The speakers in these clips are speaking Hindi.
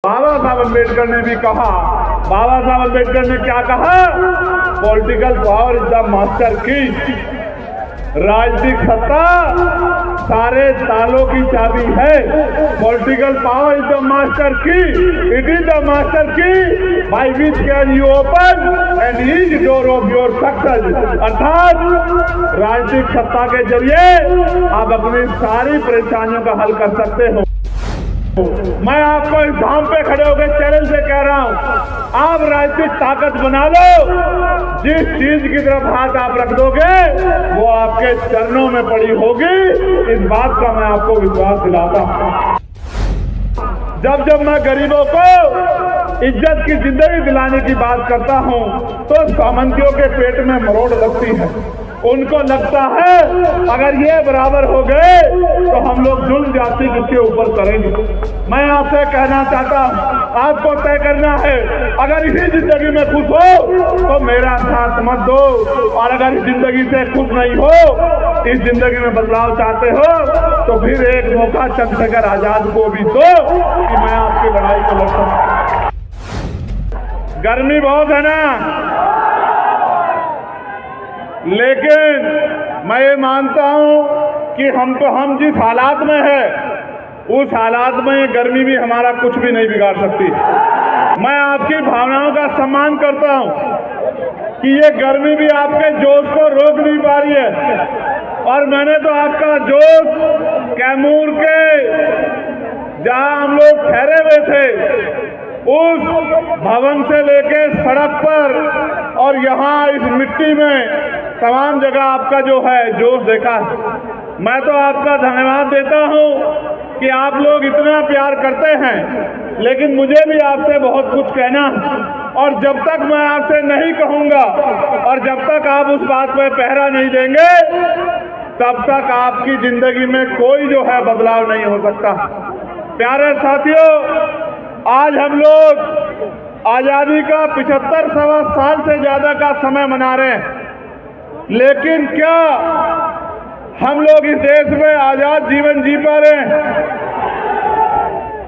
बाबा साहब अम्बेडकर ने भी कहा, बाबा साहब अम्बेडकर ने क्या कहा? Political power is the master की। राजनीतिक सत्ता सारे तालों की चाबी है। Political power is the master की। इट इज द मास्टर की by which can you open and each door of your success. अर्थात राजनीतिक सत्ता के जरिए आप अपनी सारी परेशानियों का हल कर सकते हो। मैं आपको इस धाम पे खड़े होकर चैलेंज से कह रहा हूं, आप राजनीतिक ताकत बना लो। जिस चीज की तरफ हाथ आप रख दोगे वो आपके चरणों में पड़ी होगी। इस बात का मैं आपको विश्वास दिलाता हूं। जब जब मैं गरीबों को इज्जत की जिंदगी दिलाने की बात करता हूं तो सामंतियों के पेट में मरोड़ लगती है। उनको लगता है अगर ये बराबर हो गए तो हम लोग जुल्म जाति किसके ऊपर करेंगे। मैं आपसे कहना चाहता हूं, आपको तय करना है, अगर इसी जिंदगी में खुश हो तो मेरा साथ मत दो, और अगर इस जिंदगी से खुश नहीं हो, इस जिंदगी में बदलाव चाहते हो तो फिर एक मौका चंद्रशेखर आजाद को भी दो कि मैं आपकी लड़ाई को लड़ सकूं। गर्मी बहुत है ना, लेकिन मैं ये मानता हूं कि हम जिस हालात में है उस हालात में गर्मी भी हमारा कुछ भी नहीं बिगाड़ सकती। मैं आपकी भावनाओं का सम्मान करता हूं कि ये गर्मी भी आपके जोश को रोक नहीं पा रही है, और मैंने तो आपका जोश कैमूर के जहां हम लोग ठहरे हुए थे उस भवन से लेके सड़क पर और यहाँ इस मिट्टी में तमाम जगह आपका जो है जोश देखा है। मैं तो आपका धन्यवाद देता हूँ कि आप लोग इतना प्यार करते हैं, लेकिन मुझे भी आपसे बहुत कुछ कहना है, और जब तक मैं आपसे नहीं कहूँगा और जब तक आप उस बात पर पहरा नहीं देंगे तब तक आपकी जिंदगी में कोई जो है बदलाव नहीं हो सकता। प्यारे साथियों, आज हम लोग आजादी का 75 सवा साल से ज्यादा का समय मना रहे हैं, लेकिन क्या हम लोग इस देश में आजाद जीवन जी पा रहे हैं?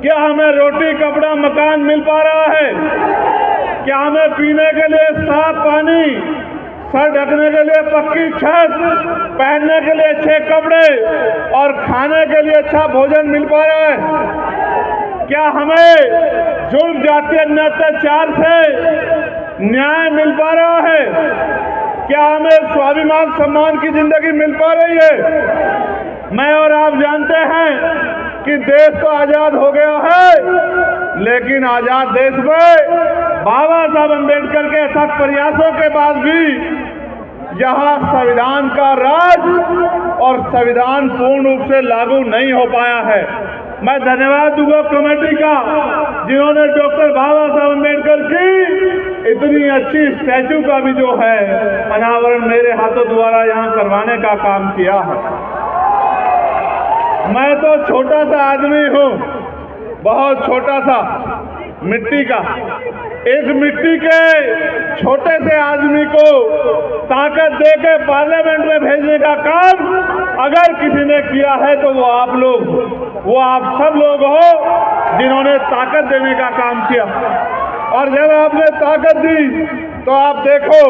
क्या हमें रोटी कपड़ा मकान मिल पा रहा है? क्या हमें पीने के लिए साफ पानी, सर ढकने के लिए पक्की छत, पहनने के लिए अच्छे कपड़े और खाने के लिए अच्छा भोजन मिल पा रहा है? क्या हमें जुल्म जाति अत्याचार से न्याय मिल पा रहा है? क्या हमें स्वाभिमान सम्मान की जिंदगी मिल पा रही है? मैं और आप जानते हैं कि देश तो आजाद हो गया है, लेकिन आजाद देश में बाबा साहब अम्बेडकर के अथक प्रयासों के बाद भी यहाँ संविधान का राज और संविधान पूर्ण रूप से लागू नहीं हो पाया है। मैं धन्यवाद दूंगा कमेटी का जिन्होंने डॉक्टर बाबा साहब अम्बेडकर की इतनी अच्छी स्टैचू का भी जो है अनावरण मेरे हाथों द्वारा यहाँ करवाने का काम किया है। मैं तो छोटा सा आदमी हूँ, बहुत छोटा सा, मिट्टी का। इस मिट्टी के छोटे से आदमी को ताकत देके पार्लियामेंट में भेजने का काम अगर किसी ने किया है तो वो आप लोग, वो आप सब लोग हो जिन्होंने ताकत देने का काम किया। और जब आपने ताकत दी तो आप देखो,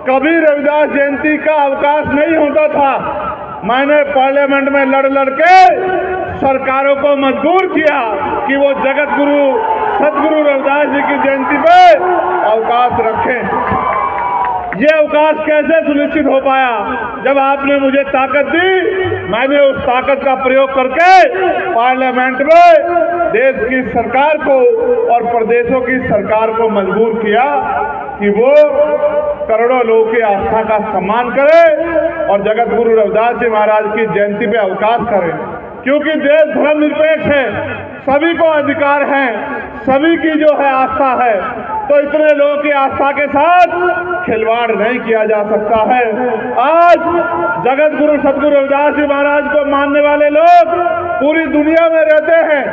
कभी रविदास जयंती का अवकाश नहीं होता था। मैंने पार्लियामेंट में लड़ के सरकारों को मजबूर किया कि वो जगत गुरु सदगुरु रविदास जी की जयंती पे अवकाश रखें। ये अवकाश कैसे सुनिश्चित हो पाया? जब आपने मुझे ताकत दी, मैंने उस ताकत का प्रयोग करके पार्लियामेंट में देश की सरकार को और प्रदेशों की सरकार को मजबूर किया कि वो करोड़ों लोगों की आस्था का सम्मान करें और जगत गुरु रविदास जी महाराज की जयंती पे अवकाश करें। क्योंकि देश धर्मनिरपेक्ष है, सभी को अधिकार है, सभी की जो है आस्था है, तो इतने लोगों की आस्था के साथ खिलवाड़ नहीं किया जा सकता है। आज जगत गुरु सदगुरु रविदास जी महाराज को मानने वाले लोग पूरी दुनिया में रहते हैं,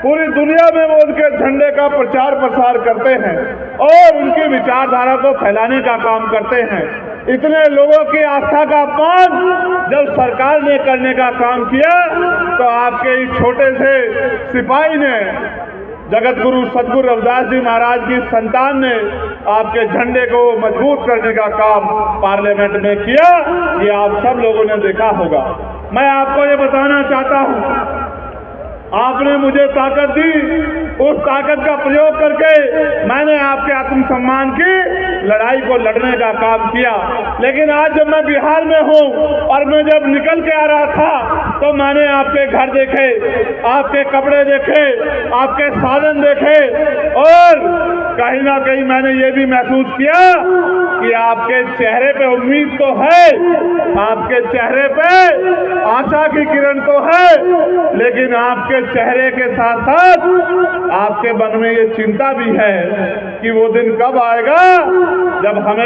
पूरी दुनिया में वो उनके झंडे का प्रचार प्रसार करते हैं और उनकी विचारधारा को फैलाने का काम करते हैं। इतने लोगों की आस्था का अपमान जब सरकार ने करने का काम किया तो आपके इस छोटे से सिपाही ने जगत गुरु सदगुरु रविदास जी महाराज की संतान ने आपके झंडे को मजबूत करने का काम पार्लियामेंट में किया, ये आप सब लोगों ने देखा होगा। मैं आपको ये बताना चाहता हूं, आपने मुझे ताकत दी, उस ताकत का प्रयोग करके मैंने आपके आत्मसम्मान की लड़ाई को लड़ने का काम किया। लेकिन आज जब मैं बिहार में हूं और मैं जब निकल के आ रहा था तो मैंने आपके घर देखे, आपके कपड़े देखे, आपके साधन देखे और कहीं ना कहीं मैंने ये भी महसूस किया कि आपके चेहरे पे उम्मीद तो है, आपके चेहरे पे आशा की किरण तो है, लेकिन आपके चेहरे के साथ साथ आपके मन में ये चिंता भी है कि वो दिन कब आएगा जब हमें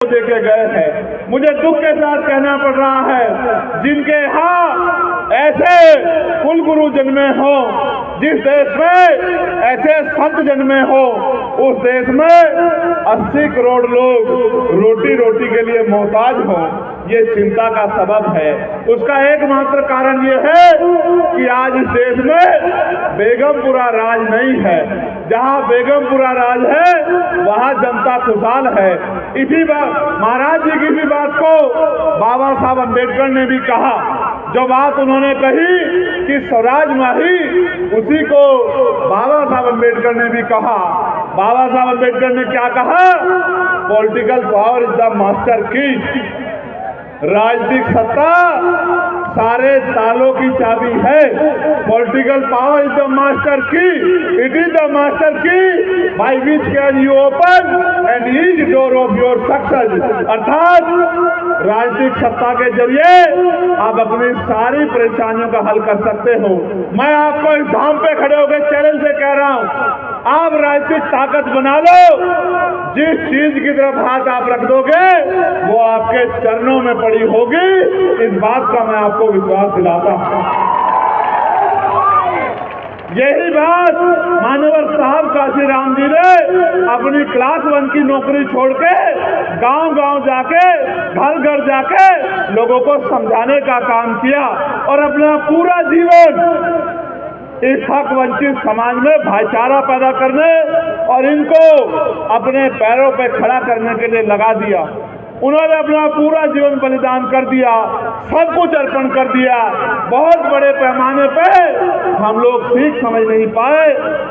देके गए हैं। मुझे दुख के साथ कहना पड़ रहा है, जिनके यहाँ ऐसे कुल गुरु जन्मे हो, जिस देश में ऐसे संत जन्मे हो, उस देश में 80 करोड़ लोग रोटी रोटी के लिए मोहताज हो, ये चिंता का सबब है। उसका एकमात्र कारण ये है कि आज इस देश में बेगमपुरा राज नहीं है। जहां बेगमपुरा राज है वहां जनता खुशहाल है। इसी बात महाराज जी की भी बात को बाबा साहब अम्बेडकर ने भी कहा। जो बात उन्होंने कही कि स्वराज माही, उसी को बाबा साहब अम्बेडकर ने भी कहा। बाबा साहब अम्बेडकर ने क्या कहा? Political power is the master की। राजनीतिक सत्ता सारे तालों की चाबी है। Political power is the master की, इट इज द मास्टर की by which can you open and each door of your success. अर्थात राजनीतिक सत्ता के जरिए आप अपनी सारी परेशानियों का हल कर सकते हो। मैं आपको इस धाम पे खड़े होकर चैलेंज से कह रहा हूं, आप राजनीतिक ताकत बना लो। जिस चीज की तरफ हाथ आप रख दोगे वो आपके चरणों में पड़ी होगी, इस बात का मैं आपको विश्वास दिलाता हूं। यही बात मान्यवर साहब काशीराम जी ने अपनी क्लास 1 की नौकरी छोड़ के गांव गांव जाके, घर घर जाके लोगों को समझाने का काम किया और अपना पूरा जीवन इस हक वंचित समाज में भाईचारा पैदा करने और इनको अपने पैरों पे खड़ा करने के लिए लगा दिया। उन्होंने अपना पूरा जीवन बलिदान कर दिया, सब कुछ अर्पण कर दिया। बहुत बड़े पैमाने पे हम लोग सीख समझ नहीं पाए,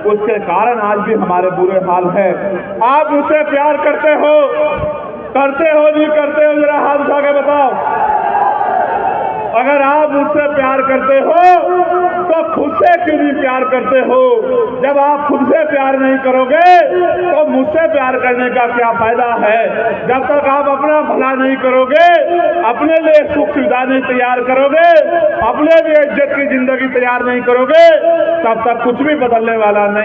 उसके कारण आज भी हमारे बुरे हाल है। आप मुझसे प्यार करते हो नहीं करते हो? जरा हाथ उठा के बताओ। अगर आप मुझसे प्यार करते हो तो खुद से क्यों नहीं प्यार करते हो? जब आप खुद से प्यार नहीं करोगे तो मुझसे प्यार करने का क्या फायदा है? जब तक आप अपना भला नहीं करोगे, अपने लिए सुख सुविधा नहीं तैयार करोगे, अपने लिए इज्जत की जिंदगी तैयार नहीं करोगे, तब तक कुछ भी बदलने वाला नहीं।